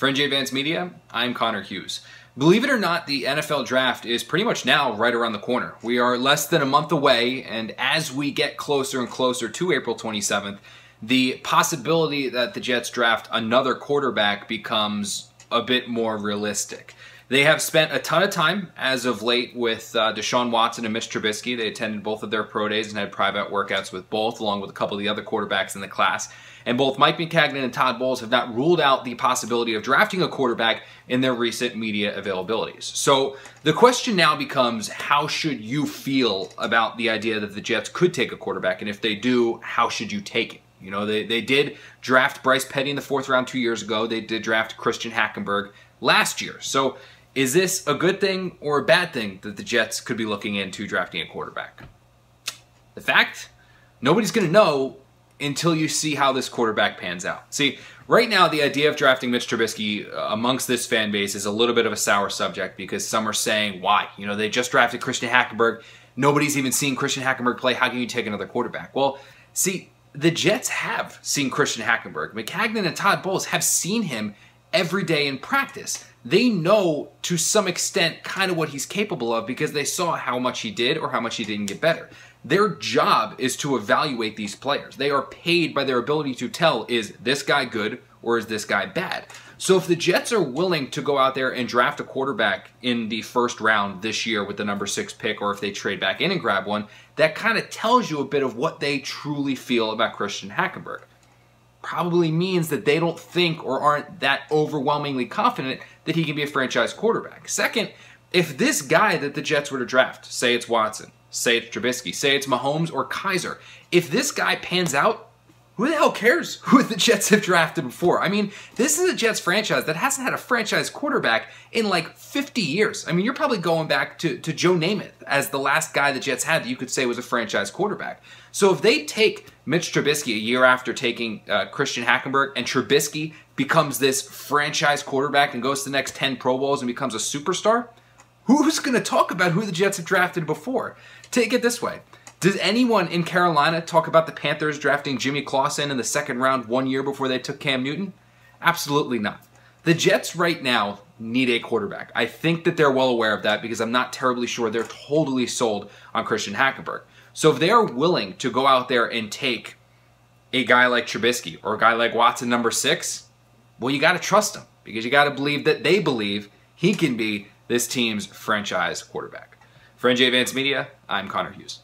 For NJ Advanced Media, I'm Connor Hughes. Believe it or not, the NFL draft is pretty much now right around the corner. We are less than a month away, and as we get closer and closer to April 27th, the possibility that the Jets draft another quarterback becomes a bit more realistic. They have spent a ton of time as of late with Deshaun Watson and Mitch Trubisky. They attended both of their pro days and had private workouts with both, along with a couple of the other quarterbacks in the class. And both Mike Maccagnan and Todd Bowles have not ruled out the possibility of drafting a quarterback in their recent media availabilities. So the question now becomes, how should you feel about the idea that the Jets could take a quarterback? And if they do, how should you take it? You know, they did draft Bryce Petty in the 4th round 2 years ago. They did draft Christian Hackenberg last year. So is this a good thing or a bad thing that the Jets could be looking into drafting a quarterback? The fact, nobody's going to know until you see how this quarterback pans out. See, right now the idea of drafting Mitch Trubisky amongst this fan base is a little bit of a sour subject because some are saying, why? You know, they just drafted Christian Hackenberg. Nobody's even seen Christian Hackenberg play. How can you take another quarterback? Well, see, the Jets have seen Christian Hackenberg. Maccagnan and Todd Bowles have seen him every day in practice. They know to some extent kind of what he's capable of because they saw how much he did or how much he didn't get better. Their job is to evaluate these players. They are paid by their ability to tell, is this guy good or is this guy bad? So if the Jets are willing to go out there and draft a quarterback in the 1st round this year with the number 6 pick, or if they trade back in and grab one, that kind of tells you a bit of what they truly feel about Christian Hackenberg. Probably means that they don't think or aren't that overwhelmingly confident that he can be a franchise quarterback. Second, if this guy that the Jets were to draft, say it's Watson, say it's Trubisky, say it's Mahomes or Kaiser, if this guy pans out, who the hell cares who the Jets have drafted before? I mean, this is a Jets franchise that hasn't had a franchise quarterback in like 50 years. I mean, you're probably going back to Joe Namath as the last guy the Jets had that you could say was a franchise quarterback. So if they take Mitch Trubisky a year after taking Christian Hackenberg, and Trubisky becomes this franchise quarterback and goes to the next 10 Pro Bowls and becomes a superstar, who's going to talk about who the Jets have drafted before? Take it this way. Does anyone in Carolina talk about the Panthers drafting Jimmy Clausen in the 2nd round 1 year before they took Cam Newton? Absolutely not. The Jets right now need a quarterback. I think that they're well aware of that because I'm not terribly sure they're totally sold on Christian Hackenberg. So if they are willing to go out there and take a guy like Trubisky or a guy like Watson number 6, well, you got to trust him because you got to believe that they believe he can be this team's franchise quarterback. For NJ Advanced Media, I'm Connor Hughes.